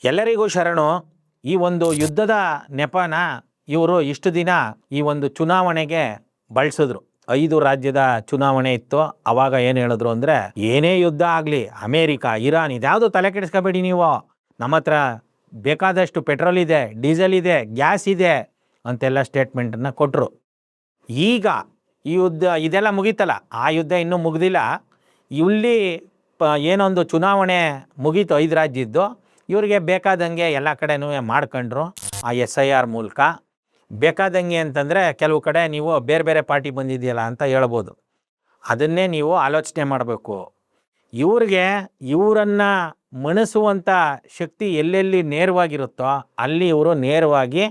ಎಲ್ಲರಿಗೂ ಶರಣು. ಈ ಒಂದು ಯುದ್ಧದ ನೆಪನ ಇವರು ಇಷ್ಟು ದಿನ ಈ ಒಂದು ಚುನಾವಣೆಗೆ ಬಳಸಿದ್ರು. 5 ರಾಜ್ಯದ ಚುನಾವಣೆ ಇತ್ತು. ಅವಾಗ ಏನು ಹೇಳಿದ್ರು ಅಂದರೆ, ಏನೇ ಯುದ್ಧ ಆಗಲಿ ಅಮೇರಿಕಾ, ಇರಾನ್ ಇದ್ಯಾವುದು ತಲೆ ಕೆಡಿಸ್ಕೋಬೇಡಿ, ನೀವು ನಮ್ಮ ಹತ್ರ ಬೇಕಾದಷ್ಟು ಪೆಟ್ರೋಲ್ ಇದೆ, ಡೀಸೆಲ್ ಇದೆ, ಗ್ಯಾಸ್ ಇದೆ ಅಂತೆಲ್ಲ ಸ್ಟೇಟ್ಮೆಂಟನ್ನು ಕೊಟ್ಟರು. ಈಗ ಈ ಯುದ್ಧ ಇದೆಲ್ಲ ಮುಗೀತಲ್ಲ, ಆ ಯುದ್ಧ ಇನ್ನೂ ಮುಗ್ದಿಲ್ಲ. ಇಲ್ಲಿ ಏನೊಂದು ಚುನಾವಣೆ ಮುಗೀತು 5 ರಾಜ್ಯದ್ದು. ಇವರಿಗೆ ಬೇಕಾದಂಗೆ ಎಲ್ಲ ಕಡೆನೂ ಮಾಡ್ಕೊಂಡ್ರು ಆ SIR ಮೂಲಕ. ಬೇಕಾದಂಗೆ ಅಂತಂದರೆ ಕೆಲವು ಕಡೆ ನೀವು ಬೇರೆ ಬೇರೆ ಪಾರ್ಟಿ ಬಂದಿದೆಯಲ್ಲ ಅಂತ ಹೇಳ್ಬೋದು. ಅದನ್ನೇ ನೀವು ಆಲೋಚನೆ ಮಾಡಬೇಕು. ಇವರನ್ನು ಮಣಿಸುವಂಥ ಶಕ್ತಿ ಎಲ್ಲೆಲ್ಲಿ ನೇರವಾಗಿರುತ್ತೋ ಅಲ್ಲಿ ಇವರು ನೇರವಾಗಿ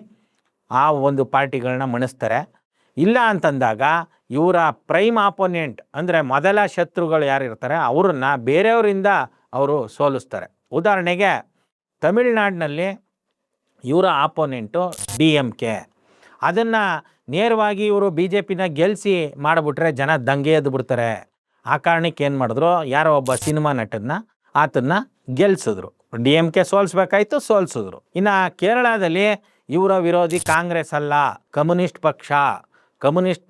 ಆ ಒಂದು ಪಾರ್ಟಿಗಳನ್ನ ಮಣಿಸ್ತಾರೆ. ಇಲ್ಲ ಅಂತಂದಾಗ ಇವರ ಪ್ರೈಮ್ ಆಪೋನೆಂಟ್ ಅಂದರೆ ಮೊದಲ ಶತ್ರುಗಳು ಯಾರಿರ್ತಾರೆ ಅವ್ರನ್ನ ಬೇರೆಯವರಿಂದ ಅವರು ಸೋಲಿಸ್ತಾರೆ. ಉದಾಹರಣೆಗೆ ತಮಿಳ್ನಾಡಿನಲ್ಲಿ ಇವರ ಆಪೋನೆಂಟು DMK. ಅದನ್ನು ನೇರವಾಗಿ ಇವರು BJPನ ಗೆಲ್ಲಿಸಿ ಮಾಡಿಬಿಟ್ರೆ ಜನ ದಂಗೆ ಎದ್ದು ಬಿಡ್ತಾರೆ. ಆ ಕಾರಣಕ್ಕೆ ಏನು ಮಾಡಿದ್ರು, ಯಾರೋ ಒಬ್ಬ ಸಿನಿಮಾ ನಟನ್ನ ಆತನ್ನ ಗೆಲ್ಲಿಸಿದ್ರು. DMK ಸೋಲಿಸ್ಬೇಕಾಯ್ತು, ಸೋಲಿಸಿದ್ರು. ಇನ್ನು ಕೇರಳದಲ್ಲಿ ಇವರ ವಿರೋಧಿ ಕಾಂಗ್ರೆಸ್ ಅಲ್ಲ, ಕಮ್ಯುನಿಸ್ಟ್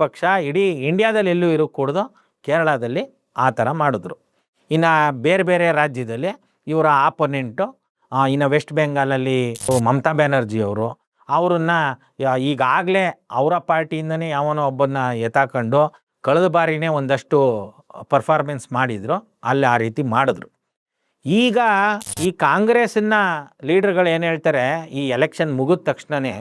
ಪಕ್ಷ ಇಡೀ ಇಂಡಿಯಾದಲ್ಲಿ ಎಲ್ಲೂ ಇರಕೂಡ್ದು, ಕೇರಳದಲ್ಲಿ ಆ ಥರ ಮಾಡಿದ್ರು. ಇನ್ನು ಬೇರೆ ಬೇರೆ ರಾಜ್ಯದಲ್ಲಿ ಇವರ ಆಪೋನೆಂಟು, ಇನ್ನು ವೆಸ್ಟ್ ಬೆಂಗಾಲಲ್ಲಿ ಮಮತಾ ಬ್ಯಾನರ್ಜಿ ಅವ್ರನ್ನ ಈಗಾಗಲೇ ಅವರ ಪಾರ್ಟಿಯಿಂದನೇ ಯಾವನೋ ಒಬ್ಬನ್ನ ಎತ್ತಾಕೊಂಡು ಕಳೆದ ಬಾರಿನೇ ಒಂದಷ್ಟು ಪರ್ಫಾರ್ಮೆನ್ಸ್ ಮಾಡಿದ್ರು, ಅಲ್ಲಿ ಆ ರೀತಿ ಮಾಡಿದ್ರು. ಈಗ ಈ ಕಾಂಗ್ರೆಸ್ಸಿನ ಲೀಡರ್ಗಳು ಏನು ಹೇಳ್ತಾರೆ, ಈ ಎಲೆಕ್ಷನ್ ಮುಗಿದ ತಕ್ಷಣವೇ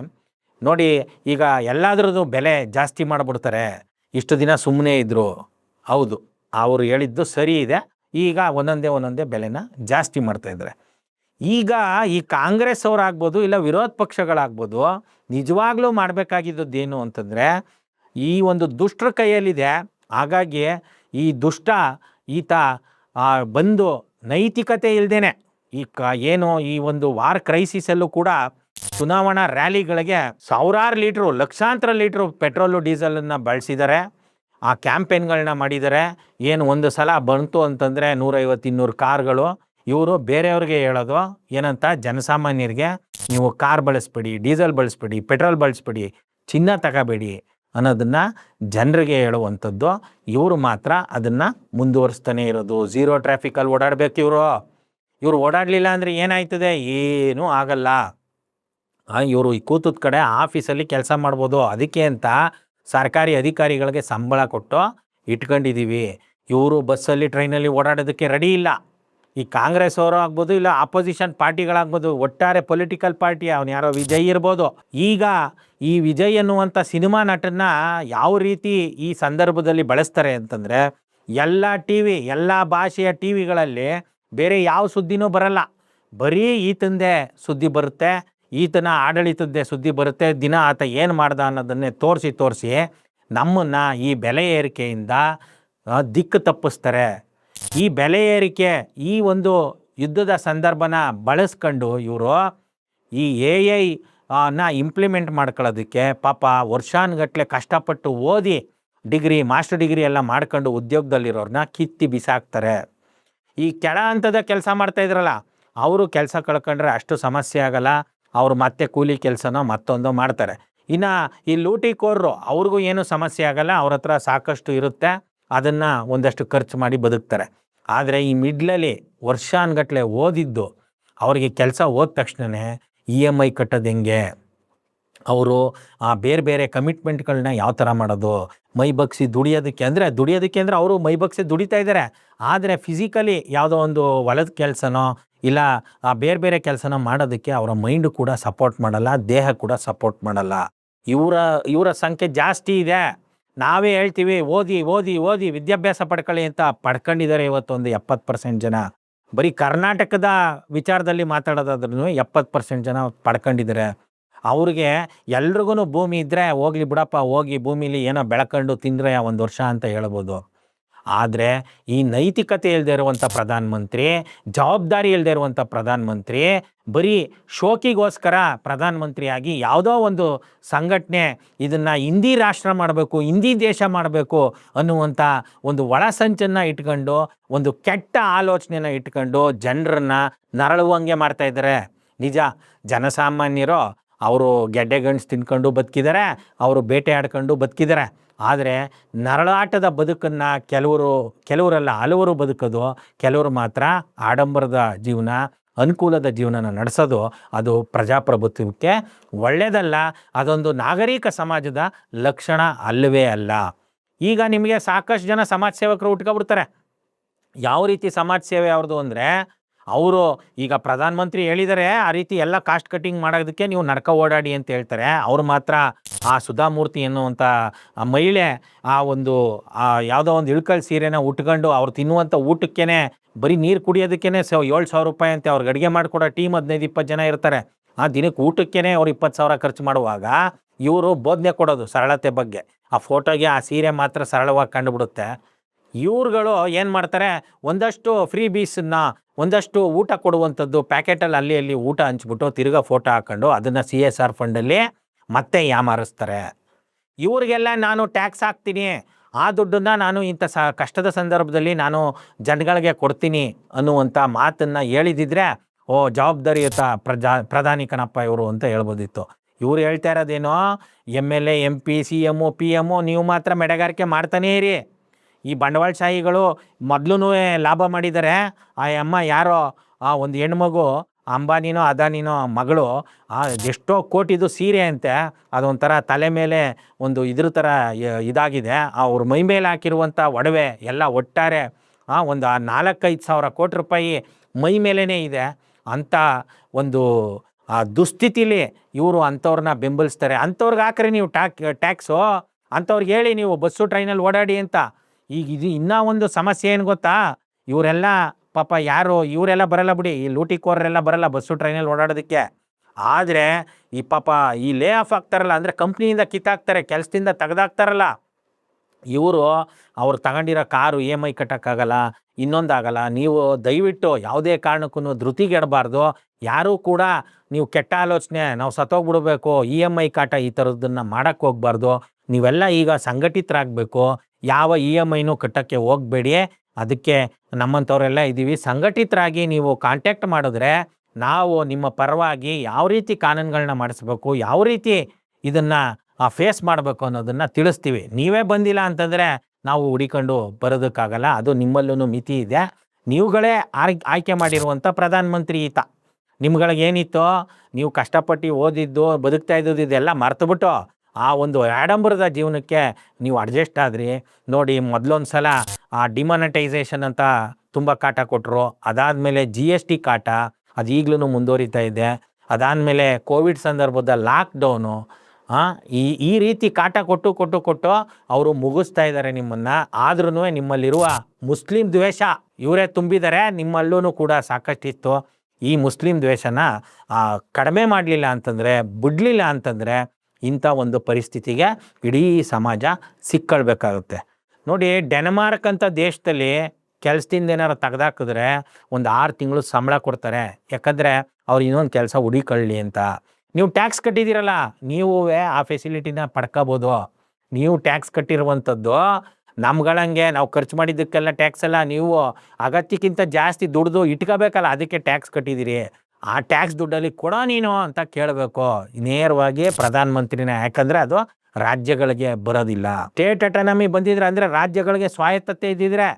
ನೋಡಿ ಈಗ ಎಲ್ಲಾದ್ರದ್ದು ಬೆಲೆ ಜಾಸ್ತಿ ಮಾಡಿಬಿಡ್ತಾರೆ. ಇಷ್ಟು ದಿನ ಸುಮ್ಮನೆ ಇದ್ದರು. ಹೌದು, ಅವರು ಹೇಳಿದ್ದು ಸರಿ ಇದೆ. ಈಗ ಒಂದೊಂದೇ ಬೆಲೆನ ಜಾಸ್ತಿ ಮಾಡ್ತಾಯಿದ್ದಾರೆ. ಈಗ ಈ ಕಾಂಗ್ರೆಸ್ ಅವರಾಗ್ಬೋದು, ಇಲ್ಲ ವಿರೋಧ ಪಕ್ಷಗಳಾಗ್ಬೋದು, ನಿಜವಾಗ್ಲೂ ಮಾಡಬೇಕಾಗಿದ್ದೇನು ಅಂತಂದರೆ, ಈ ಒಂದು ದುಷ್ಟರ ಕೈಯಲ್ಲಿದೆ. ಹಾಗಾಗಿ ಈ ದುಷ್ಟ ಈತ ಬಂದು ನೈತಿಕತೆ ಇಲ್ಲದೇನೆ ಏನು ಈ ಒಂದು ವಾರ್ ಕ್ರೈಸಿಸಲ್ಲೂ ಕೂಡ ಚುನಾವಣಾ ರ್ಯಾಲಿಗಳಿಗೆ ಸಾವಿರಾರು ಲೀಟ್ರು, ಲಕ್ಷಾಂತರ ಲೀಟ್ರು ಪೆಟ್ರೋಲು ಡೀಸೆಲನ್ನು ಬಳಸಿದ್ದಾರೆ. ಆ ಕ್ಯಾಂಪೇನ್ಗಳನ್ನ ಮಾಡಿದ್ದಾರೆ. ಏನು ಒಂದು ಸಲ ಬಂತು ಅಂತಂದರೆ 150-200 ಕಾರ್ಗಳು. ಇವರು ಬೇರೆಯವ್ರಿಗೆ ಹೇಳೋದು ಏನಂತ, ಜನಸಾಮಾನ್ಯರಿಗೆ ನೀವು ಕಾರ್ ಬಳಸಬೇಡಿ, ಡೀಸೆಲ್ ಬಳಸಬೇಡಿ, ಪೆಟ್ರೋಲ್ ಬಳಸಬೇಡಿ, ಚಿನ್ನ ತಗೋಬೇಡಿ ಅನ್ನೋದನ್ನು ಜನರಿಗೆ ಹೇಳುವಂಥದ್ದು. ಇವರು ಮಾತ್ರ ಅದನ್ನು ಮುಂದುವರಿಸ್ತಾನೆ ಇರೋದು. ಝೀರೋ ಟ್ರಾಫಿಕಲ್ಲಿ ಓಡಾಡಬೇಕು ಇವರು ಓಡಾಡಲಿಲ್ಲ ಅಂದರೆ ಏನಾಯ್ತದೆ, ಏನೂ ಆಗಲ್ಲ. ಇವರು ಈ ಕೂತದ ಕಡೆ ಆಫೀಸಲ್ಲಿ ಕೆಲಸ ಮಾಡ್ಬೋದು. ಅದಕ್ಕೆ ಅಂತ ಸರ್ಕಾರಿ ಅಧಿಕಾರಿಗಳಿಗೆ ಸಂಬಳ ಕೊಟ್ಟು ಇಟ್ಕೊಂಡಿದ್ದೀವಿ. ಇವರು ಬಸ್ಸಲ್ಲಿ ಟ್ರೈನಲ್ಲಿ ಓಡಾಡೋದಕ್ಕೆ ರೆಡಿ ಇಲ್ಲ. ಈ ಕಾಂಗ್ರೆಸ್ ಅವರು ಆಗ್ಬೋದು, ಇಲ್ಲ ಆಪೋಸಿಷನ್ ಪಾರ್ಟಿಗಳಾಗ್ಬೋದು, ಒಟ್ಟಾರೆ ಪೊಲಿಟಿಕಲ್ ಪಾರ್ಟಿ ಅವನು ಯಾರೋ ವಿಜಯ್ ಇರ್ಬೋದು. ಈಗ ಈ ವಿಜಯ್ ಅನ್ನುವಂಥ ಸಿನಿಮಾ ನಟನ್ನ ಯಾವ ರೀತಿ ಈ ಸಂದರ್ಭದಲ್ಲಿ ಬಳಸ್ತಾರೆ ಅಂತಂದರೆ, ಎಲ್ಲ ಭಾಷೆಯ ಟಿವಿಗಳಲ್ಲಿ ಬೇರೆ ಯಾವ ಸುದ್ದಿನೂ ಬರಲ್ಲ, ಬರೀ ಈತಂದೇ ಸುದ್ದಿ ಬರುತ್ತೆ, ಈತನ ಆಡಳಿತದ್ದೇ ಸುದ್ದಿ ಬರುತ್ತೆ. ದಿನ ಆತ ಏನು ಮಾಡ್ದ ಅನ್ನೋದನ್ನೇ ತೋರಿಸಿ ನಮ್ಮನ್ನು ಈ ಬೆಲೆ ಏರಿಕೆಯಿಂದ ದಿಕ್ಕು ತಪ್ಪಿಸ್ತಾರೆ. ಈ ಬೆಲೆ ಏರಿಕೆ, ಈ ಒಂದು ಯುದ್ಧದ ಸಂದರ್ಭನ ಬಳಸ್ಕೊಂಡು ಇವರು ಈ AI ಇಂಪ್ಲಿಮೆಂಟ್ ಮಾಡ್ಕೊಳ್ಳೋದಕ್ಕೆ ಪಾಪ ವರ್ಷಾನುಗಟ್ಟಲೆ ಕಷ್ಟಪಟ್ಟು ಓದಿ ಮಾಸ್ಟರ್ ಡಿಗ್ರಿ ಎಲ್ಲ ಮಾಡ್ಕೊಂಡು ಉದ್ಯೋಗದಲ್ಲಿರೋರನ್ನ ಕಿತ್ತಿ ಬಿಸಾಕ್ತಾರೆ. ಈ ಕೆಳ ಹಂತದ ಕೆಲಸ ಮಾಡ್ತಾಯಿದ್ರಲ್ಲ, ಅವರು ಕೆಲಸ ಕಳ್ಕೊಂಡ್ರೆ ಅಷ್ಟು ಸಮಸ್ಯೆ ಆಗಲ್ಲ. ಅವರು ಮತ್ತೆ ಕೂಲಿ ಕೆಲಸನೋ ಮತ್ತೊಂದು ಮಾಡ್ತಾರೆ. ಇನ್ನು ಈ ಲೂಟಿಕೋರರು ಅವ್ರಿಗೂ ಏನೂ ಸಮಸ್ಯೆ ಆಗಲ್ಲ, ಅವ್ರ ಹತ್ರ ಸಾಕಷ್ಟು ಇರುತ್ತೆ, ಅದನ್ನು ಒಂದಷ್ಟು ಖರ್ಚು ಮಾಡಿ ಬದುಕ್ತಾರೆ. ಆದರೆ ಈ ಮಿಡ್ಲಲ್ಲಿ ವರ್ಷಾನುಗಟ್ಟಲೆ ಓದಿದ್ದು ಅವರಿಗೆ ಕೆಲಸ ಹೋದ ತಕ್ಷಣವೇ EMI ಕಟ್ಟೋದು ಹೆಂಗೆ, ಅವರು ಬೇರೆ ಬೇರೆ ಕಮಿಟ್ಮೆಂಟ್ಗಳನ್ನ ಯಾವ ಥರ ಮಾಡೋದು, ಮೈಬಗ್ಸಿ ದುಡಿಯೋದಕ್ಕೆ ಅಂದರೆ ಅವರು ಮೈಬಗ್ಸಿ ದುಡಿತಾ ಇದ್ದಾರೆ. ಆದರೆ ಫಿಸಿಕಲಿ ಯಾವುದೋ ಒಂದು ಹೊಲದ ಕೆಲಸನೋ ಇಲ್ಲ ಬೇರೆ ಬೇರೆ ಕೆಲಸನ ಮಾಡೋದಕ್ಕೆ ಅವರ ಮೈಂಡು ಕೂಡ ಸಪೋರ್ಟ್ ಮಾಡಲ್ಲ, ದೇಹ ಕೂಡ ಸಪೋರ್ಟ್ ಮಾಡಲ್ಲ. ಇವರ ಸಂಖ್ಯೆ ಜಾಸ್ತಿ ಇದೆ. ನಾವೇ ಹೇಳ್ತೀವಿ ಓದಿ ವಿದ್ಯಾಭ್ಯಾಸ ಪಡ್ಕೊಳ್ಳಿ ಅಂತ, ಪಡ್ಕೊಂಡಿದ್ದಾರೆ ಇವತ್ತೊಂದು 70% ಜನ. ಬರೀ ಕರ್ನಾಟಕದ ವಿಚಾರದಲ್ಲಿ ಮಾತಾಡೋದಾದ್ರೂ 70% ಜನ ಪಡ್ಕೊಂಡಿದ್ದಾರೆ. ಅವ್ರಿಗೆ ಎಲ್ರಿಗೂ ಭೂಮಿ ಇದ್ದರೆ ಹೋಗ್ಲಿ ಬಿಡಪ್ಪ, ಹೋಗಿ ಭೂಮಿಲಿ ಏನೋ ಬೆಳ್ಕೊಂಡು ತಿಂದರೆ 1 ವರ್ಷ ಅಂತ ಹೇಳ್ಬೋದು. ಆದರೆ ಈ ನೈತಿಕತೆ ಇಲ್ಲದೆ ಇರುವಂಥ ಪ್ರಧಾನಮಂತ್ರಿ, ಜವಾಬ್ದಾರಿ ಇಲ್ಲದೆ ಇರುವಂಥ ಪ್ರಧಾನಮಂತ್ರಿ, ಬರೀ ಶೋಕಿಗೋಸ್ಕರ ಪ್ರಧಾನಮಂತ್ರಿಯಾಗಿ ಯಾವುದೋ ಒಂದು ಸಂಘಟನೆ ಇದನ್ನು ಹಿಂದಿ ರಾಷ್ಟ್ರ ಮಾಡಬೇಕು, ಹಿಂದಿ ದೇಶ ಮಾಡಬೇಕು ಅನ್ನುವಂಥ ಒಂದು ಒಳಸಂಚನ್ನು ಇಟ್ಕೊಂಡು, ಒಂದು ಕೆಟ್ಟ ಆಲೋಚನೆನ ಇಟ್ಕೊಂಡು ಜನರನ್ನು ನರಳುವಂಗೆ ಮಾಡ್ತಾಯಿದ್ದಾರೆ. ನಿಜ, ಜನಸಾಮಾನ್ಯರು ಅವರು ಗೆಡ್ಡೆ ಗಂಟ್ಸ್ ತಿನ್ಕೊಂಡು ಬದುಕಿದ್ದಾರೆ, ಅವರು ಬೇಟೆ ಆಡ್ಕೊಂಡು ಬದುಕಿದ್ದಾರೆ. ಆದರೆ ನರಳಾಟದ ಬದುಕನ್ನು ಕೆಲವರಲ್ಲ ಹಲವರು ಬದುಕೋದು, ಕೆಲವರು ಮಾತ್ರ ಆಡಂಬರದ ಜೀವನ, ಅನುಕೂಲದ ಜೀವನನ ನಡೆಸೋದು. ಅದು ಪ್ರಜಾಪ್ರಭುತ್ವಕ್ಕೆ ಒಳ್ಳೆಯದಲ್ಲ. ಅದೊಂದು ನಾಗರಿಕ ಸಮಾಜದ ಲಕ್ಷಣ ಅಲ್ಲವೇ ಅಲ್ಲ. ಈಗ ನಿಮಗೆ ಸಾಕಷ್ಟು ಜನ ಸಮಾಜ ಸೇವಕರು ಉಟ್ಕೊಬಿಡ್ತಾರೆ. ಯಾವ ರೀತಿ ಸಮಾಜ ಸೇವೆ ಅವ್ರದ್ದು ಅಂದರೆ, ಅವರು ಈಗ ಪ್ರಧಾನಮಂತ್ರಿ ಹೇಳಿದರೆ ಆ ರೀತಿ ಎಲ್ಲ ಕಾಸ್ಟ್ ಕಟ್ಟಿಂಗ್ ಮಾಡೋದಕ್ಕೆ ನೀವು ನಡ್ಕ ಓಡಾಡಿ ಅಂತ ಹೇಳ್ತಾರೆ. ಅವ್ರು ಮಾತ್ರ ಆ ಸುಧಾಮೂರ್ತಿ ಎನ್ನುವಂಥ ಆ ಮಹಿಳೆ ಯಾವುದೋ ಒಂದು ಇಳ್ಕಲ್ ಸೀರೆನ ಉಟ್ಕೊಂಡು ಅವ್ರು ತಿನ್ನುವಂಥ ಊಟಕ್ಕೇ ಬರೀ ನೀರು ಕುಡಿಯೋದಕ್ಕೇ 7,000 ರೂಪಾಯಿ ಅಂತೆ. ಅವ್ರಿಗೆ ಅಡುಗೆ ಮಾಡಿಕೊಡೋ ಟೀಮ್ 15-20 ಜನ ಇರ್ತಾರೆ. ಆ ದಿನಕ್ಕೆ ಊಟಕ್ಕೇ ಅವ್ರು 20,000 ಖರ್ಚು ಮಾಡುವಾಗ ಇವರು ಬೋಧನೆ ಕೊಡೋದು ಸರಳತೆ ಬಗ್ಗೆ. ಆ ಫೋಟೋಗೆ ಆ ಸೀರೆ ಮಾತ್ರ ಸರಳವಾಗಿ ಕಂಡುಬಿಡುತ್ತೆ. ಇವ್ರುಗಳು ಏನು ಮಾಡ್ತಾರೆ, ಒಂದಷ್ಟು ಫ್ರೀ ಬೀಸನ್ನ, ಒಂದಷ್ಟು ಊಟ ಕೊಡುವಂಥದ್ದು ಪ್ಯಾಕೆಟಲ್ಲಿ ಅಲ್ಲಿ ಊಟ ಹಂಚ್ಬಿಟ್ಟು ತಿರ್ಗಾ ಫೋಟೋ ಹಾಕ್ಕೊಂಡು ಅದನ್ನು CSR ಫಂಡಲ್ಲಿ ಮತ್ತೆ ಯಾಮಾರಿಸ್ತಾರೆ. ಇವ್ರಿಗೆಲ್ಲ ನಾನು ಟ್ಯಾಕ್ಸ್ ಹಾಕ್ತೀನಿ, ಆ ದುಡ್ಡನ್ನು ನಾನು ಇಂಥ ಕಷ್ಟದ ಸಂದರ್ಭದಲ್ಲಿ ನಾನು ಜನಗಳಿಗೆ ಕೊಡ್ತೀನಿ ಅನ್ನುವಂಥ ಮಾತನ್ನು ಹೇಳಿದಿದ್ರೆ ಜವಾಬ್ದಾರಿಯುತ ಪ್ರಧಾನಿ ಕಣಪ್ಪ ಇವರು ಅಂತ ಹೇಳ್ಬೋದಿತ್ತು. ಇವ್ರು ಹೇಳ್ತಾ ಇರೋದೇನೋ MLA MP CM PM ನೀವು ಮಾತ್ರ ಮೆಡೆಗಾರಿಕೆ ಮಾಡ್ತಾನೇ ಇರಿ. ಈ ಬಂಡವಾಳಶಾಹಿಗಳು ಮೊದಲು ಲಾಭ ಮಾಡಿದ್ದಾರೆ. ಆ ಅಮ್ಮ ಯಾರೋ ಒಂದು ಹೆಣ್ಮಗು ಅಂಬಾನಿನೋ ಅದಾನಿನೋ ಮಗಳು ಎಷ್ಟೋ ಕೋಟಿದು ಸೀರೆ ಅಂತೆ, ಅದೊಂಥರ ತಲೆ ಮೇಲೆ ಒಂದು ಇದ್ರ ಥರ ಇದಾಗಿದೆ. ಅವ್ರ ಮೈ ಮೇಲೆ ಹಾಕಿರುವಂಥ ಒಡವೆ ಎಲ್ಲ ಒಟ್ಟಾರೆ ಒಂದು 4-5 ಸಾವಿರ ಕೋಟಿ ರೂಪಾಯಿ ಮೈ ಮೇಲೇ ಇದೆ. ಅಂಥ ಒಂದು ದುಸ್ಥಿತಿಲಿ ಇವರು ಅಂಥವ್ರನ್ನ ಬೆಂಬಲಿಸ್ತಾರೆ. ಅಂಥವ್ರಿಗೆ ಹಾಕ್ರಿ ನೀವು ಟ್ಯಾಕ್ಸು, ಅಂಥವ್ರಿಗೆ ಹೇಳಿ ನೀವು ಬಸ್ಸು ಟ್ರೈನಲ್ಲಿ ಓಡಾಡಿ ಅಂತ. ಈಗ ಇದು ಇನ್ನೂ ಒಂದು ಸಮಸ್ಯೆ ಏನು ಗೊತ್ತಾ, ಇವರೆಲ್ಲ ಪಾಪ ಇವರೆಲ್ಲ ಬರಲ್ಲ ಬಿಡಿ, ಈ ಲೂಟಿಕೋರೆಲ್ಲ ಬರಲ್ಲ ಬಸ್ಸು ಟ್ರೈನಲ್ಲಿ ಓಡಾಡೋದಕ್ಕೆ. ಆದರೆ ಈ ಪಾಪ ಈ ಲೇ ಆಫ್ ಆಗ್ತಾರಲ್ಲ, ಅಂದರೆ ಕಂಪ್ನಿಯಿಂದ ಕಿತ್ತಾಕ್ತಾರೆ, ಕೆಲಸದಿಂದ ತೆಗೆದಾಕ್ತಾರಲ್ಲ, ಇವರು ಅವ್ರು ತಗೊಂಡಿರೋ ಕಾರು EMI ಕಟ್ಟೋಕ್ಕಾಗಲ್ಲ, ಇನ್ನೊಂದಾಗಲ್ಲ. ನೀವು ದಯವಿಟ್ಟು ಯಾವುದೇ ಕಾರಣಕ್ಕೂ ಧೃತಿಗೆಡಬಾರ್ದು. ಯಾರೂ ಕೂಡ ನೀವು ಕೆಟ್ಟ ಆಲೋಚನೆ, ನಾವು ಸತ್ತೋಗ್ಬಿಡ್ಬೇಕು, EMI ಕಾಟ ಈ ಥರದ್ದನ್ನು ಮಾಡೋಕ್ಕೆ ಹೋಗ್ಬಾರ್ದು. ನೀವೆಲ್ಲ ಈಗ ಸಂಘಟಿತರಾಗಬೇಕು. ಯಾವ EMIನೂ ಕಟ್ಟೋಕ್ಕೆ ಹೋಗಬೇಡಿ. ಅದಕ್ಕೆ ನಮ್ಮಂಥವರೆಲ್ಲ ಇದ್ದೀವಿ. ಸಂಘಟಿತರಾಗಿ ನೀವು ಕಾಂಟ್ಯಾಕ್ಟ್ ಮಾಡಿದ್ರೆ ನಾವು ನಿಮ್ಮ ಪರವಾಗಿ ಯಾವ ರೀತಿ ಕಾನೂನುಗಳನ್ನ ಮಾಡಿಸ್ಬೇಕು, ಯಾವ ರೀತಿ ಇದನ್ನು ಫೇಸ್ ಮಾಡಬೇಕು ಅನ್ನೋದನ್ನು ತಿಳಿಸ್ತೀವಿ. ನೀವೇ ಬಂದಿಲ್ಲ ಅಂತಂದರೆ ನಾವು ಹುಡಿಕೊಂಡು ಬರೋದಕ್ಕಾಗಲ್ಲ. ಅದು ನಿಮ್ಮಲ್ಲೂ ಮಿತಿ ಇದೆ. ನೀವುಗಳೇ ಆಯ್ಕೆ ಮಾಡಿರುವಂಥ ಪ್ರಧಾನಮಂತ್ರಿ ಈತ. ನಿಮ್ಗಳಿಗೇನಿತ್ತೋ, ನೀವು ಕಷ್ಟಪಟ್ಟು ಓದಿದ್ದು ಬದುಕ್ತಾ ಇದ್ದದ್ದು ಇದೆಲ್ಲ ಮರ್ತುಬಿಟ್ಟು ಆ ಒಂದು ಆಡಂಬರದ ಜೀವನಕ್ಕೆ ನೀವು ಅಡ್ಜಸ್ಟ್ ಆದ್ರಿ. ನೋಡಿ, ಮೊದಲೊಂದು ಸಲ ಡಿಮಾನಿಟೈಸೇಷನ್ ಅಂತ ತುಂಬ ಕಾಟ ಕೊಟ್ಟರು. ಅದಾದಮೇಲೆ GST ಕಾಟ, ಅದು ಈಗಲೂ ಮುಂದುವರಿತಾ ಇದೆ. ಅದಾದಮೇಲೆ ಕೋವಿಡ್ ಸಂದರ್ಭದ ಲಾಕ್ಡೌನು, ಈ ರೀತಿ ಕಾಟ ಕೊಟ್ಟು ಅವರು ಮುಗಿಸ್ತಾ ಇದ್ದಾರೆ ನಿಮ್ಮನ್ನು. ಆದ್ರೂ ನಿಮ್ಮಲ್ಲಿರುವ ಮುಸ್ಲಿಂ ದ್ವೇಷ ಇವರೇ ತುಂಬಿದ್ದಾರೆ. ನಿಮ್ಮಲ್ಲೂ ಕೂಡ ಸಾಕಷ್ಟಿತ್ತು. ಈ ಮುಸ್ಲಿಂ ದ್ವೇಷನ ಕಡಿಮೆ ಮಾಡಲಿಲ್ಲ ಅಂತಂದರೆ, ಬಿಡಲಿಲ್ಲ ಅಂತಂದರೆ ಇಂಥ ಒಂದು ಪರಿಸ್ಥಿತಿಗೆ ಇಡೀ ಸಮಾಜ ಸಿಕ್ಕೊಳ್ಬೇಕಾಗುತ್ತೆ. ನೋಡಿ, ಡೆನ್ಮಾರ್ಕ್ ಅಂತ ದೇಶದಲ್ಲಿ ಕೆಲಸದಿಂದ ಏನಾರು ತೆಗೆದಾಕಿದ್ರೆ ಒಂದು 6 ತಿಂಗಳು ಸಂಬಳ ಕೊಡ್ತಾರೆ. ಯಾಕಂದರೆ ಅವ್ರು ಇನ್ನೊಂದು ಕೆಲಸ ಹುಡುಕೊಳ್ಳಿ ಅಂತ. ನೀವು ಟ್ಯಾಕ್ಸ್ ಕಟ್ಟಿದ್ದೀರಲ್ಲ, ನೀವು ಆ ಫೆಸಿಲಿಟಿನ ಪಡ್ಕೋಬೋದು. ನೀವು ಟ್ಯಾಕ್ಸ್ ಕಟ್ಟಿರುವಂಥದ್ದು ನಮ್ಗಳಂಗೆ ನಾವು ಖರ್ಚು ಮಾಡಿದ್ದಕ್ಕೆಲ್ಲ ಟ್ಯಾಕ್ಸ್ ಎಲ್ಲ ನೀವು ಅಗತ್ಯಕ್ಕಿಂತ ಜಾಸ್ತಿ ದುಡ್ದು ಇಟ್ಕೋಬೇಕಲ್ಲ, ಅದಕ್ಕೆ ಟ್ಯಾಕ್ಸ್ ಕಟ್ಟಿದ್ದೀರಿ. ಆ ಟ್ಯಾಕ್ಸ್ ದುಡ್ಡಲ್ಲಿ ಕೊಡೋ ನೀನು ಅಂತ ಕೇಳಬೇಕು ನೇರವಾಗಿ ಪ್ರಧಾನಮಂತ್ರಿನ. ಯಾಕಂದರೆ ಅದು ರಾಜ್ಯಗಳಿಗೆ ಬರೋದಿಲ್ಲ. ಸ್ಟೇಟ್ ಅಟಾನಮಿ ಬಂದಿದ್ರೆ, ಅಂದರೆ ರಾಜ್ಯಗಳಿಗೆ ಸ್ವಾಯತ್ತತೆ ಇದ್ದಿದ್ರೆ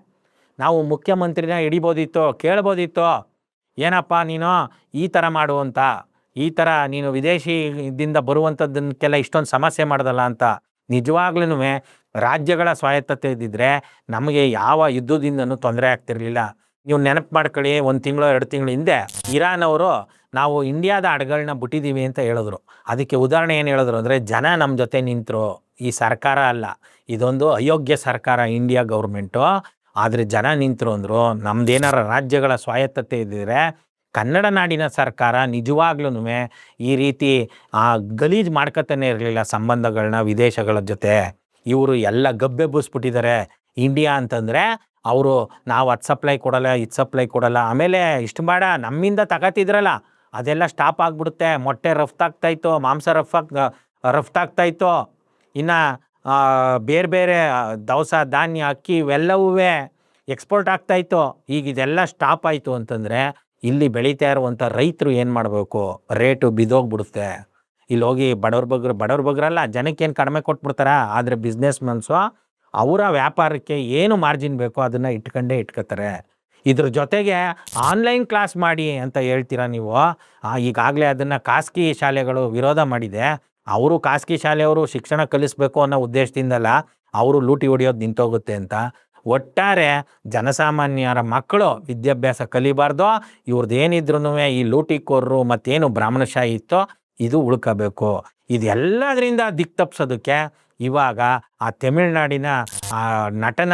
ನಾವು ಮುಖ್ಯಮಂತ್ರಿನ ಹಿಡಿಬೋದಿತ್ತು, ಕೇಳ್ಬೋದಿತ್ತು, ಏನಪ್ಪ ನೀನು ಈ ಥರ ಮಾಡುವಂಥ, ಈ ಥರ ನೀನು ವಿದೇಶಿದಿಂದ ಬರುವಂಥದ್ದಕ್ಕೆಲ್ಲ ಇಷ್ಟೊಂದು ಸಮಸ್ಯೆ ಮಾಡೋದಲ್ಲ ಅಂತ. ನಿಜವಾಗ್ಲೂ ರಾಜ್ಯಗಳ ಸ್ವಾಯತ್ತತೆ ಇದ್ದಿದ್ರೆ ನಮಗೆ ಯಾವ ಯುದ್ಧದಿಂದನೂ ತೊಂದರೆ ಆಗ್ತಿರಲಿಲ್ಲ. ನೀವು ನೆನಪು ಮಾಡ್ಕೊಳ್ಳಿ, 1 ತಿಂಗಳು 2 ತಿಂಗಳು ಹಿಂದೆ ಇರಾನ್ ಅವರು ನಾವು ಇಂಡಿಯಾದ ಹಡಗಳನ್ನ ಬಿಟ್ಟಿದ್ದೀವಿ ಅಂತ ಹೇಳಿದ್ರು. ಅದಕ್ಕೆ ಉದಾಹರಣೆ ಏನು ಹೇಳಿದ್ರು ಅಂದರೆ, ಜನ ನಮ್ಮ ಜೊತೆ ನಿಂತರು, ಈ ಸರ್ಕಾರ ಅಲ್ಲ, ಇದೊಂದು ಅಯೋಗ್ಯ ಸರ್ಕಾರ ಇಂಡಿಯಾ ಗೌರ್ಮೆಂಟು, ಆದರೆ ಜನ ನಿಂತರು ಅಂದರು. ನಮ್ದೇನಾರ ರಾಜ್ಯಗಳ ಸ್ವಾಯತ್ತತೆ ಇದ್ದಿದ್ರೆ ಕನ್ನಡ ನಾಡಿನ ಸರ್ಕಾರ ನಿಜವಾಗ್ಲೂ ಈ ರೀತಿ ಗಲೀಜು ಮಾಡ್ಕೊತಾನೆ ಇರಲಿಲ್ಲ ಸಂಬಂಧಗಳನ್ನ ವಿದೇಶಗಳ ಜೊತೆ. ಇವರು ಎಲ್ಲ ಗಬ್ಬೆಬ್ಬಿಸ್ಬಿಟ್ಟಿದ್ದಾರೆ. ಇಂಡಿಯಾ ಅಂತಂದರೆ ಅವರು ನಾವು ಅದು ಸಪ್ಲೈ ಕೊಡಲ್ಲ, ಇದು ಸಪ್ಲೈ ಕೊಡಲ್ಲ. ಆಮೇಲೆ ಇಷ್ಟು ಬೇಡ, ನಮ್ಮಿಂದ ತಗೋತಿದ್ರಲ್ಲ ಅದೆಲ್ಲ ಸ್ಟಾಪ್ ಆಗಿಬಿಡುತ್ತೆ. ಮೊಟ್ಟೆ ರಫ್ತಾಗ್ತಾಯಿತ್ತು, ಮಾಂಸ ರಫ್ತಾಗ್ತಾಯಿತ್ತು, ಇನ್ನು ಬೇರೆ ಬೇರೆ ದವಸ ಧಾನ್ಯ ಅಕ್ಕಿ ಇವೆಲ್ಲವೂ ಎಕ್ಸ್ಪೋರ್ಟ್ ಆಗ್ತಾಯಿತ್ತು. ಈಗ ಇದೆಲ್ಲ ಸ್ಟಾಪ್ ಆಯಿತು ಅಂತಂದರೆ ಇಲ್ಲಿ ಬೆಳೀತಾ ಇರುವಂಥ ರೈತರು ಏನು ಮಾಡಬೇಕು, ರೇಟು ಬಿದ್ದೋಗ್ಬಿಡುತ್ತೆ. ಇಲ್ಲಿ ಹೋಗಿ ಬಡವ್ರ ಬಗ್ರಲ್ಲ, ಜನಕ್ಕೇನು ಕಡಿಮೆ ಕೊಟ್ಬಿಡ್ತಾರ. ಆದರೆ ಬಿಸ್ನೆಸ್ ಮನ್ಸು ಅವರ ವ್ಯಾಪಾರಕ್ಕೆ ಏನು ಮಾರ್ಜಿನ್ ಬೇಕೋ ಅದನ್ನು ಇಟ್ಕೋತಾರೆ. ಇದ್ರ ಜೊತೆಗೆ ಆನ್ಲೈನ್ ಕ್ಲಾಸ್ ಮಾಡಿ ಅಂತ ಹೇಳ್ತೀರಾ ನೀವು. ಈಗಾಗಲೇ ಅದನ್ನು ಖಾಸಗಿ ಶಾಲೆಗಳು ವಿರೋಧ ಮಾಡಿದೆ. ಅವರು ಖಾಸಗಿ ಶಾಲೆಯವರು ಶಿಕ್ಷಣ ಕಲಿಸ್ಬೇಕು ಅನ್ನೋ ಉದ್ದೇಶದಿಂದಲ್ಲ, ಅವರು ಲೂಟಿ ಹೊಡೆಯೋದು ನಿಂತೋಗುತ್ತೆ ಅಂತ. ಒಟ್ಟಾರೆ ಜನಸಾಮಾನ್ಯರ ಮಕ್ಕಳು ವಿದ್ಯಾಭ್ಯಾಸ ಕಲಿಬಾರ್ದು. ಇವ್ರದ್ದೇನಿದ್ರು ಈ ಲೂಟಿಕೋರರು ಮತ್ತೇನು ಬ್ರಾಹ್ಮಣಶಾಹಿ ಇತ್ತೋ ಇದು ಉಳ್ಕೋಬೇಕು. ಇದೆಲ್ಲದರಿಂದ ದಿಕ್ ತಪ್ಪಿಸೋದಕ್ಕೆ ಇವಾಗ ಆ ತಮಿಳ್ನಾಡಿನ ಆ ನಟನ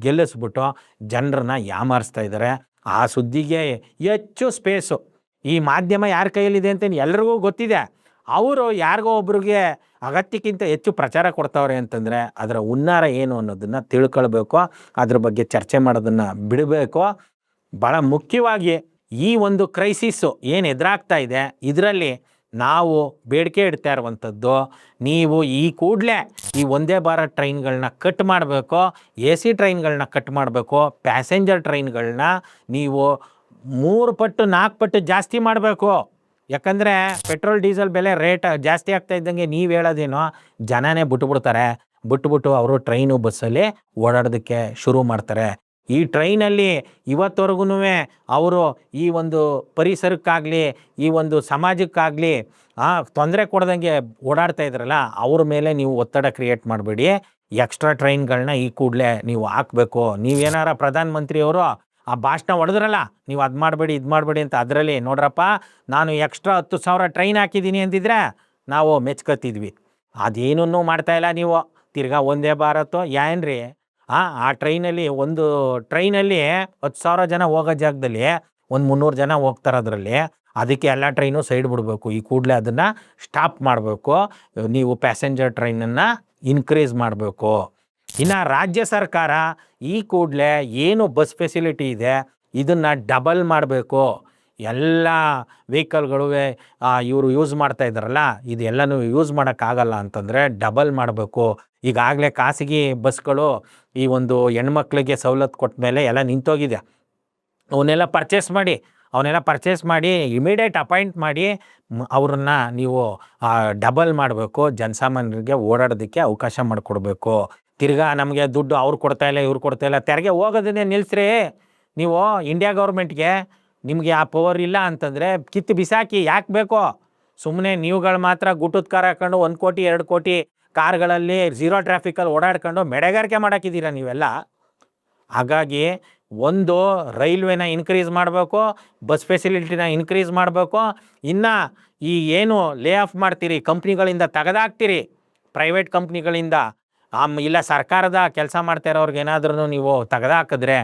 ಗೆಲ್ಲಿಸ್ಬಿಟ್ಟು ಜನರನ್ನ ಯಾಮಾರಿಸ್ತಾ ಇದ್ದಾರೆ. ಆ ಸುದ್ದಿಗೆ ಹೆಚ್ಚು ಸ್ಪೇಸು ಈ ಮಾಧ್ಯಮ ಯಾರ ಕೈಯಲ್ಲಿದೆ ಅಂತ ಎಲ್ರಿಗೂ ಗೊತ್ತಿದೆ. ಅವರು ಯಾರಿಗೋ ಒಬ್ರಿಗೆ ಅಗತ್ಯಕ್ಕಿಂತ ಹೆಚ್ಚು ಪ್ರಚಾರ ಕೊಡ್ತಾವ್ರೆ ಅಂತಂದರೆ ಅದರ ಹುನ್ನಾರ ಏನು ಅನ್ನೋದನ್ನು ತಿಳ್ಕೊಳ್ಬೇಕು. ಅದ್ರ ಬಗ್ಗೆ ಚರ್ಚೆ ಮಾಡೋದನ್ನು ಬಿಡಬೇಕು. ಭಾಳ ಮುಖ್ಯವಾಗಿ ಈ ಒಂದು ಕ್ರೈಸಿಸ್ಸು ಏನು ಎದುರಾಗ್ತಾ ಇದೆ, ಇದರಲ್ಲಿ ನಾವು ಬೇಡಿಕೆ ಇಡ್ತಾ ಇರುವಂಥದ್ದು, ನೀವು ಈ ಕೂಡಲೇ ಈ ವಂದೇ ಭಾರತ್ ಟ್ರೈನ್ಗಳನ್ನ ಕಟ್ ಮಾಡಬೇಕು, AC ಟ್ರೈನ್ಗಳನ್ನ ಕಟ್ ಮಾಡಬೇಕು, ಪ್ಯಾಸೆಂಜರ್ ಟ್ರೈನ್ಗಳನ್ನ ನೀವು 3 ಪಟ್ಟು 4 ಪಟ್ಟು ಜಾಸ್ತಿ ಮಾಡಬೇಕು. ಯಾಕಂದರೆ ಪೆಟ್ರೋಲ್ ಡೀಸೆಲ್ ಬೆಲೆ ರೇಟ್ ಜಾಸ್ತಿ ಆಗ್ತಾ ಇದ್ದಂಗೆ ನೀವು ಹೇಳೋದೇನೋ ಜನನೇ ಬಿಟ್ಬಿಟ್ಟು ಅವರು ಟ್ರೈನು ಬಸ್ಸಲ್ಲಿ ಓಡಾಡೋದಕ್ಕೆ ಶುರು ಮಾಡ್ತಾರೆ. ಈ ಟ್ರೈನಲ್ಲಿ ಇವತ್ತವರೆಗೂ ಅವರು ಈ ಒಂದು ಪರಿಸರಕ್ಕಾಗಲಿ ಈ ಒಂದು ಸಮಾಜಕ್ಕಾಗಲಿ ತೊಂದರೆ ಕೊಡ್ದಂಗೆ ಓಡಾಡ್ತಾ ಇದ್ರಲ್ಲ, ಅವ್ರ ಮೇಲೆ ನೀವು ಒತ್ತಡ ಕ್ರಿಯೇಟ್ ಮಾಡಬೇಡಿ. ಎಕ್ಸ್ಟ್ರಾ ಟ್ರೈನ್ಗಳನ್ನ ಈ ಕೂಡಲೇ ನೀವು ಹಾಕಬೇಕು. ನೀವೇನಾರ ಪ್ರಧಾನಮಂತ್ರಿಯವರು ಆ ಭಾಷಣ ಹೊಡೆದ್ರಲ್ಲ, ನೀವು ಅದು ಮಾಡಬೇಡಿ ಇದು ಮಾಡಬೇಡಿ ಅಂತ, ಅದರಲ್ಲಿ ನೋಡ್ರಪ್ಪ ನಾನು ಎಕ್ಸ್ಟ್ರಾ 10,000 ಟ್ರೈನ್ ಹಾಕಿದ್ದೀನಿ ಅಂತಿದ್ರೆ ನಾವು ಮೆಚ್ಕೊತಿದ್ವಿ. ಅದೇನೂ ಮಾಡ್ತಾಯಿಲ್ಲ ನೀವು. ತಿರ್ಗಾ ಒಂದೇ ಭಾರತ ಏನ್ರಿ, ಆ ಟ್ರೈನಲ್ಲಿ ಒಂದು ಟ್ರೈನಲ್ಲಿ 10,000 ಜನ ಹೋಗೋ ಜಾಗದಲ್ಲಿ 300 ಜನ ಹೋಗ್ತಾರೆ ಅದರಲ್ಲಿ. ಅದಕ್ಕೆ ಎಲ್ಲ ಟ್ರೈನು ಸೈಡ್ ಬಿಡಬೇಕು. ಈ ಕೂಡಲೇ ಅದನ್ನು ಸ್ಟಾಪ್ ಮಾಡಬೇಕು. ನೀವು ಪ್ಯಾಸೆಂಜರ್ ಟ್ರೈನನ್ನು ಇನ್ಕ್ರೀಸ್ ಮಾಡಬೇಕು. ಇನ್ನು ರಾಜ್ಯ ಸರ್ಕಾರ ಈ ಕೂಡಲೇ ಏನು ಬಸ್ ಫೆಸಿಲಿಟಿ ಇದೆ ಇದನ್ನು ಡಬಲ್ ಮಾಡಬೇಕು. ಎಲ್ಲ ವೆಹಿಕಲ್ಗಳು ಇವರು ಯೂಸ್ ಮಾಡ್ತಾ ಇದ್ದಾರಲ್ಲ, ಇದೆಲ್ಲನೂ ಯೂಸ್ ಮಾಡೋಕ್ಕಾಗಲ್ಲ ಅಂತಂದರೆ ಡಬಲ್ ಮಾಡಬೇಕು. ಈಗಾಗಲೇ ಖಾಸಗಿ ಬಸ್ಗಳು ಈ ಒಂದು ಹೆಣ್ಮಕ್ಳಿಗೆ ಸವಲತ್ತು ಕೊಟ್ಟ ಮೇಲೆ ಎಲ್ಲ ನಿಂತೋಗಿದೆ. ಅವನ್ನೆಲ್ಲ ಪರ್ಚೇಸ್ ಮಾಡಿ ಇಮಿಡಿಯೇಟ್ ಅಪಾಯಿಂಟ್ ಮಾಡಿ ಅವ್ರನ್ನ ನೀವು ಡಬಲ್ ಮಾಡಬೇಕು. ಜನಸಾಮಾನ್ಯರಿಗೆ ಓಡಾಡೋದಕ್ಕೆ ಅವಕಾಶ ಮಾಡಿಕೊಡ್ಬೇಕು. ತಿರ್ಗಾ ನಮಗೆ ದುಡ್ಡು ಅವ್ರು ಕೊಡ್ತಾಯಿಲ್ಲ ಇವ್ರು ಕೊಡ್ತಾಯಿಲ್ಲ, ತೆರಿಗೆ ಹೋಗೋದನ್ನೇ ನಿಲ್ಲಿಸ್ರಿ. ನೀವು ಇಂಡಿಯಾ ಗೌರ್ಮೆಂಟ್ಗೆ ನಿಮಗೆ ಆ ಪವರ್ ಇಲ್ಲ ಅಂತಂದರೆ ಕಿತ್ತು ಬಿಸಾಕಿ. ಯಾಕೆ ಬೇಕೋ ಸುಮ್ಮನೆ ನೀವುಗಳು ಮಾತ್ರ ಗುಟ್ಟದ ಕಾರ್ ಹಾಕೊಂಡು 1 ಕೋಟಿ 2 ಕೋಟಿ ಕಾರ್ಗಳಲ್ಲಿ 0 ಟ್ರಾಫಿಕಲ್ಲಿ ಓಡಾಡ್ಕೊಂಡು ಮೆಡೆಗಾರಿಕೆ ಮಾಡೋಕ್ಕಿದ್ದೀರ ನೀವೆಲ್ಲ. ಹಾಗಾಗಿ ಒಂದು ರೈಲ್ವೆನ ಇನ್ಕ್ರೀಸ್ ಮಾಡಬೇಕು, ಬಸ್ ಫೆಸಿಲಿಟಿನ ಇನ್ಕ್ರೀಸ್ ಮಾಡಬೇಕು. ಇನ್ನು ಈ ಏನು ಲೇ ಆಫ್ ಮಾಡ್ತೀರಿ, ಕಂಪ್ನಿಗಳಿಂದ ತೆಗೆದಾಕ್ತೀರಿ, ಪ್ರೈವೇಟ್ ಕಂಪ್ನಿಗಳಿಂದ ಇಲ್ಲ ಸರ್ಕಾರದ ಕೆಲಸ ಮಾಡ್ತಾ ಇರೋರ್ಗೆ ಏನಾದ್ರೂ ನೀವು ತೆಗೆದಾಕಿದ್ರೆ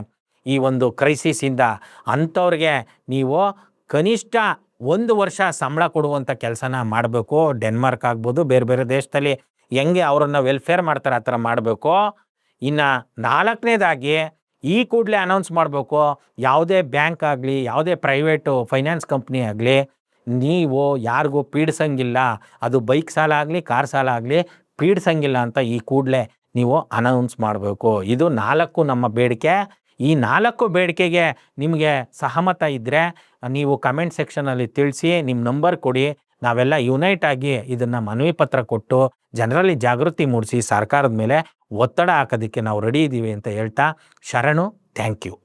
ಈ ಒಂದು ಕ್ರೈಸಿಸಿಂದ ಅಂಥವ್ರಿಗೆ ನೀವು ಕನಿಷ್ಠ 1 ವರ್ಷ ಸಂಬಳ ಕೊಡುವಂಥ ಕೆಲಸನ ಮಾಡಬೇಕು. ಡೆನ್ಮಾರ್ಕ್ ಆಗ್ಬೋದು, ಬೇರೆ ಬೇರೆ ದೇಶದಲ್ಲಿ ಹೆಂಗೆ ಅವರನ್ನು ವೆಲ್ಫೇರ್ ಮಾಡ್ತಾರೆ ಆ ಥರ ಮಾಡಬೇಕು. ಇನ್ನು 4ನೇದಾಗಿ ಈ ಕೂಡಲೇ ಅನೌನ್ಸ್ ಮಾಡಬೇಕು, ಯಾವುದೇ ಬ್ಯಾಂಕ್ ಆಗಲಿ ಯಾವುದೇ ಪ್ರೈವೇಟು ಫೈನಾನ್ಸ್ ಕಂಪ್ನಿ ಆಗಲಿ ನೀವು ಯಾರಿಗೂ ಪೀಡಿಸಂಗಿಲ್ಲ. ಅದು ಬೈಕ್ ಸಾಲ ಆಗಲಿ ಕಾರ್ ಸಾಲ ಆಗಲಿ ಪೀಡಿಸಂಗಿಲ್ಲ ಅಂತ ಈ ಕೂಡಲೇ ನೀವು ಅನೌನ್ಸ್ ಮಾಡಬೇಕು. ಇದು 4 ನಮ್ಮ ಬೇಡಿಕೆ. ಈ 4 ಬೇಡಿಕೆಗೆ ನಿಮಗೆ ಸಹಮತ ಇದ್ದರೆ ನೀವು ಕಮೆಂಟ್ ಸೆಕ್ಷನಲ್ಲಿ ತಿಳಿಸಿ, ನಿಮ್ಮ ನಂಬರ್ ಕೊಡಿ. ನಾವೆಲ್ಲ ಯುನೈಟ್ ಆಗಿ ಇದನ್ನು ಮನವಿ ಪತ್ರ ಕೊಟ್ಟು ಜನರಲ್ಲಿ ಜಾಗೃತಿ ಮೂಡಿಸಿ ಸರ್ಕಾರದ ಮೇಲೆ ಒತ್ತಡ ಹಾಕೋದಕ್ಕೆ ನಾವು ರೆಡಿ ಇದ್ದೀವಿ ಅಂತ ಹೇಳ್ತಾ ಶರಣು. Thank you.